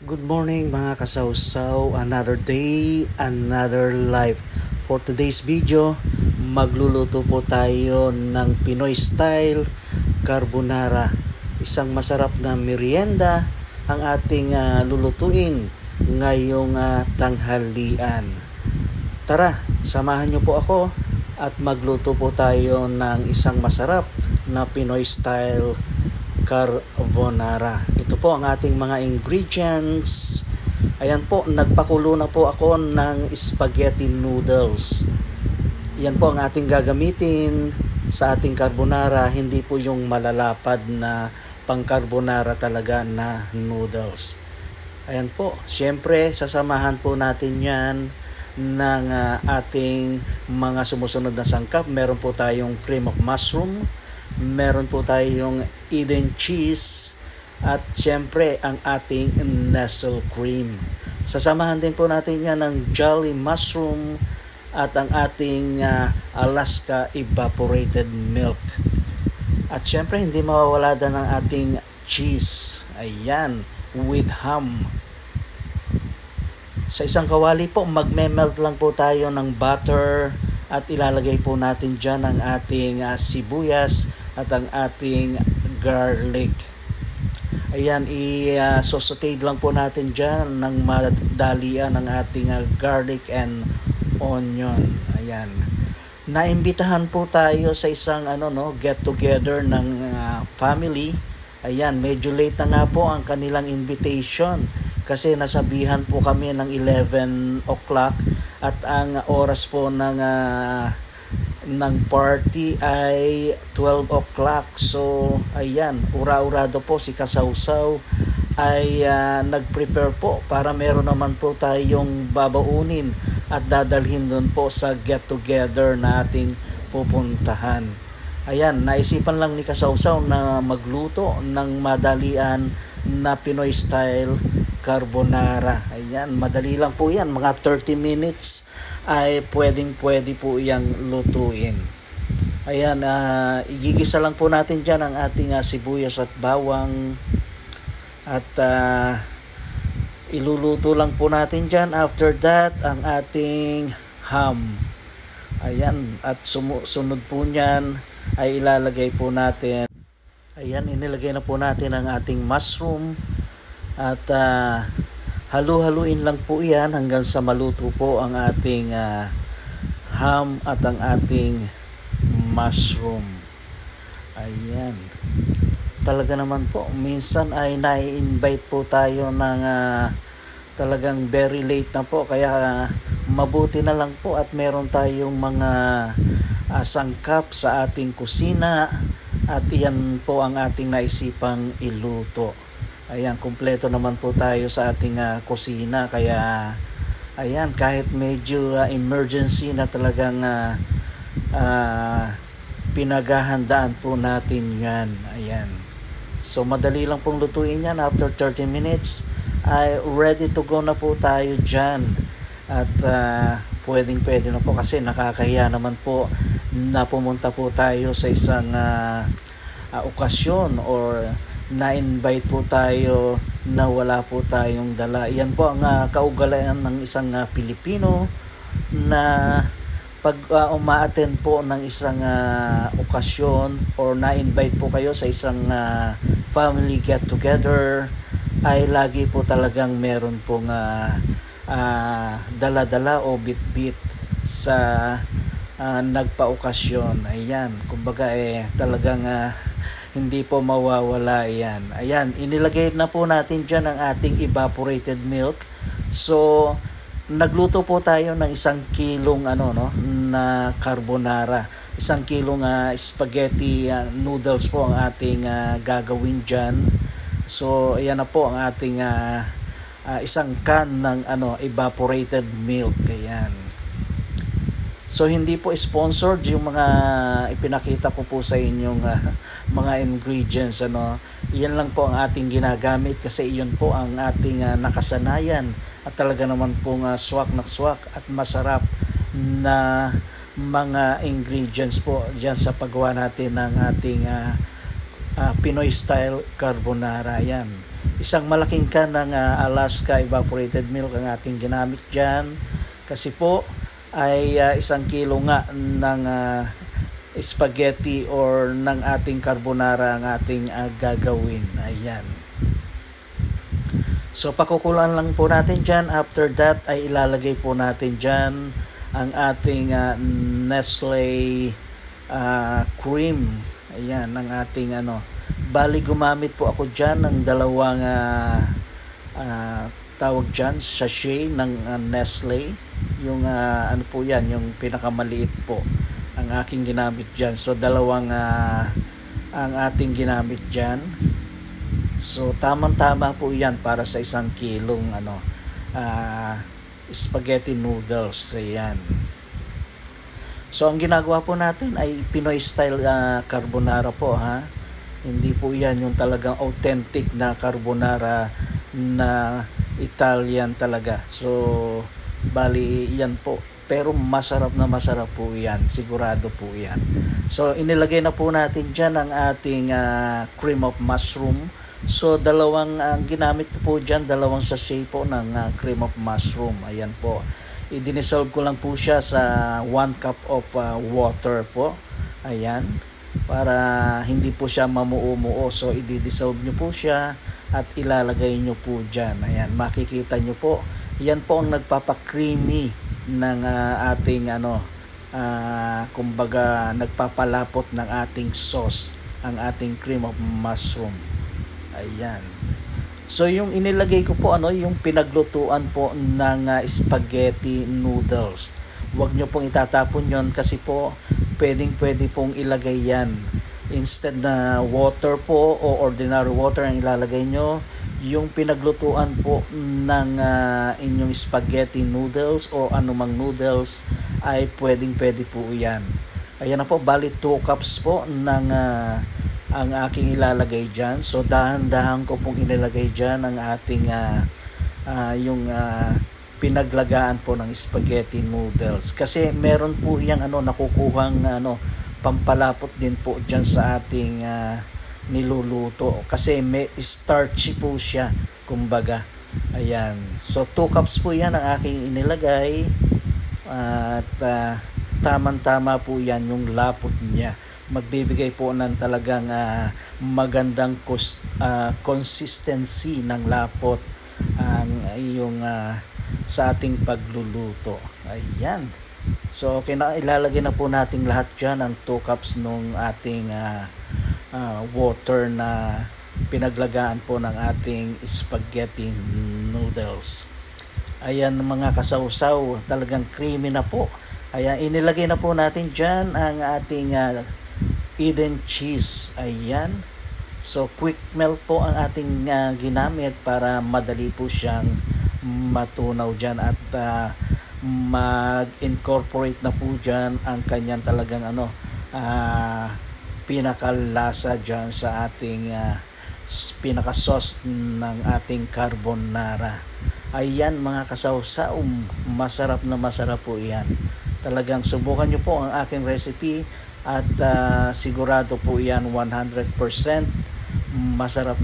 Good morning mga kasawsaw, another day, another life. For today's video, magluluto po tayo ng Pinoy style carbonara. Isang masarap na merienda ang ating lulutuin ngayong tanghalian. Tara, samahan niyo po ako at magluto po tayo ng isang masarap na Pinoy style carbonara. Ito po ang ating mga ingredients. Ayan po, nagpakulo na po ako ng spaghetti noodles. Yan po ang ating gagamitin sa ating carbonara, hindi po yung malalapad na pang-carbonara talaga na noodles. Ayan po, syempre sasamahan po natin yan ng ating mga sumusunod na sangkap. Meron po tayong cream of mushroom, meron po tayong Eden cheese, at syempre ang ating nestle cream. Sasamahan din po natin yan ng jolly mushroom at ang ating Alaska evaporated milk. At syempre hindi mawawala din ang ating cheese. Ayan, with ham. Sa isang kawali po, magme-melt lang po tayo ng butter at ilalagay po natin dyan ang ating sibuyas at ang ating garlic. Ayan, i-saute lang po natin dyan ng madalian ang ating garlic and onion. Ayan. Naimbitahan po tayo sa isang get together ng family. Ayan, medyo late na nga po ang kanilang invitation kasi nasabihan po kami ng 11 o'clock at ang oras po ng party ay 12 o'clock. So, ayan, ura-urado po si Kasawsaw ay nag-prepare po para meron naman po tayong babaunin at dadalhin doon po sa get-together na ating pupuntahan. Ayan, naisipan lang ni Kasawsaw na magluto ng madalian na Pinoy style carbonara. Ayan, madali lang po yan, mga 30 minutes ay pwedeng-pwede po iyang lutuin. Ayan, igigisa lang po natin dyan ang ating sibuyas at bawang at iluluto lang po natin dyan. After that, ang ating ham. Ayan, at sunod po nyan ay ilalagay po natin. Ayan, inilagay na po natin ang ating mushroom at halu-haluin lang po yan hanggang sa maluto po ang ating ham at ang ating mushroom. Ayan. Talaga naman po, minsan ay nai-invite po tayo ng talagang very late na po. Kaya mabuti na lang po at meron tayong mga sangkap sa ating kusina at yan po ang ating naisipang iluto. Ayan, kumpleto naman po tayo sa ating kusina. Kaya, ayan, kahit medyo emergency na talagang pinaghahandaan po natin yan. Ayan. So, madali lang pong lutuin yan. After 30 minutes, ay ready to go na po tayo dyan. At pwedeng-pwede na po kasi nakakahiya naman po na pumunta po tayo sa isang okasyon or na-invite po tayo na wala po tayong dala. Yan po ang kaugalian ng isang Pilipino na pag uma-attend po ng isang okasyon or na-invite po kayo sa isang family get-together ay lagi po talagang meron pong dala-dala o bit-bit sa nagpa-okasyon. Ayan, kumbaga talagang hindi po mawawala yan. Ayan, inilagay na po natin dyan ang ating evaporated milk. So, nagluto po tayo ng 1 kilong na carbonara. 1 kilong spaghetti noodles po ang ating gagawin dyan. So, ayan na po ang ating 1 can ng evaporated milk. Ayan. So, hindi po sponsored yung mga ipinakita ko po sa inyong mga ingredients. Iyan lang po ang ating ginagamit kasi iyon po ang ating nakasanayan. At talaga naman pong swak na swak at masarap na mga ingredients po dyan sa paggawa natin ng ating Pinoy style carbonara. Yan. isang malaking can ng Alaska evaporated milk ang ating ginamit dyan. Kasi po ay 1 kilo nga ng spaghetti or ng ating carbonara ang ating gagawin. Ayan. So pakukulan lang po natin dyan. After that ay ilalagay po natin dyan ang ating Nestle cream. Ayan, ang ating Bali gumamit po ako dyan ng dalawang tawag dyan, sachet ng Nestle. Yung ano po yan, yung pinakamaliit po ang aking ginamit dyan. So dalawang ang ating ginamit dyan. So tamang-tama po yan para sa 1 kilong spaghetti noodles. Ayan. So ang ginagawa po natin ay Pinoy style carbonara po, ha. Hindi po yan yung talagang authentic na carbonara na Italian talaga. So bali yan po. Pero masarap po yan. Sigurado po yan. So inilagay na po natin dyan ang ating cream of mushroom. So dalawang ginamit ko po dyan, dalawang sachet po ng cream of mushroom. Ayan po. I-dissolve ko lang po siya sa 1 cup of water po. Ayan. Para hindi po siya mamuo-muo. So i-dissolve nyo po siya at ilalagay nyo po dyan. Ayan. Makikita nyo po. Yan po ang nagpapa-creamy ng ating kumbaga nagpapalapot ng ating sauce, ang ating cream of mushroom. Ayan. So yung inilagay ko po yung pinaglutuan po ng spaghetti noodles. Huwag nyo pong itatapon yon kasi po pwede pong ilagay yan. Instead na water po o ordinary water ang ilalagay nyo, yung pinaglutuan po ng inyong spaghetti noodles o anumang noodles ay pwede po yan. Ayan na po, bali 2 cups po ng ang aking ilalagay dyan. So dahan-dahan ko pong inilagay dyan ang ating yung pinaglagaan po ng spaghetti noodles. Kasi meron po yang nakukuhang pampalapot din po dyan sa ating niluluto. Kasi may starchy po siya, kumbaga. Ayan. So 2 cups po yan ang aking inilagay. At tamang-tama po yan yung lapot niya. Magbibigay po ng talagang magandang consistency ng lapot ang yung sa ating pagluluto. Ayan. So okay na, ilalagay na po natin lahat dyan ang 2 cups nung ating water na pinaglagaan po ng ating spaghetti noodles. Ayan mga kasawsaw, talagang creamy na po. Ayan, inilagay na po natin dyan ang ating Eden cheese. Ayan. So quick melt po ang ating ginamit para madali po siyang matunaw dyan at mag-incorporate na po dyan ang kanyang talagang pinakalasa dyan sa ating pinaka-sauce ng ating carbonara. Ayan mga kasawsaw, masarap po yan. Talagang subukan nyo po ang aking recipe at sigurado po yan 100% masarap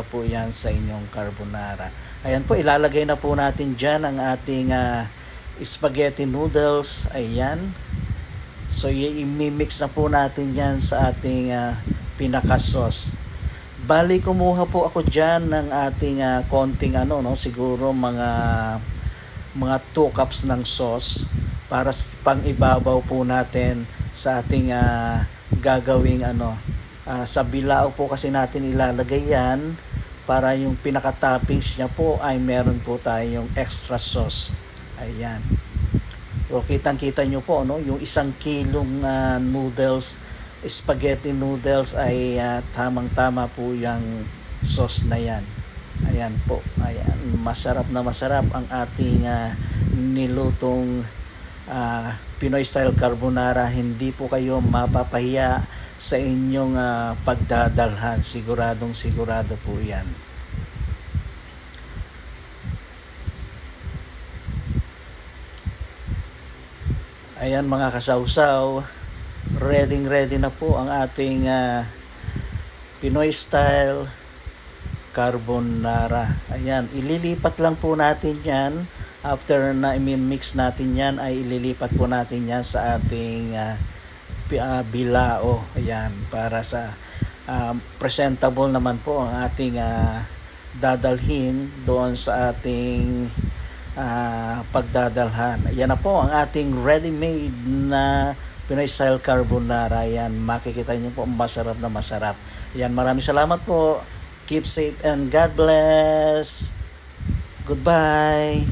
po yan sa inyong carbonara. Ayan po, ilalagay na po natin dyan ang ating spaghetti noodles. Ayan. So i-mix na po natin yan sa ating pinaka-sauce. Bali kumuha po ako dyan ng ating konting siguro mga 2 cups ng sauce para pang ibabaw po natin sa ating gagawing sa bilao po kasi natin ilalagay yan para yung pinaka-toppings niya po ay meron po tayong extra sauce. Ayan. So kitang-kita nyo po yung 1 kilong noodles, spaghetti noodles ay tamang-tama po yung sauce na yan. Ayan po. Ayan, masarap ang ating nilutong Pinoy style carbonara. Hindi po kayo mapapahiya sa inyong pagdadalhan. Sigurado po yan. Ayan mga kasawsaw, ready na po ang ating Pinoy style carbonara. Ayan, ililipat lang po natin yan. After na i-mix natin yan, ay ililipat po natin yan sa ating bilao. Ayan, para sa presentable naman po ang ating dadalhin doon sa ating pagdadalhan. Ayan na po ang ating ready-made na Pinoy style carbonara. Ayan, makikita nyo po masarap na masarap. Ayan, maraming salamat po. Keep safe and God bless. Goodbye.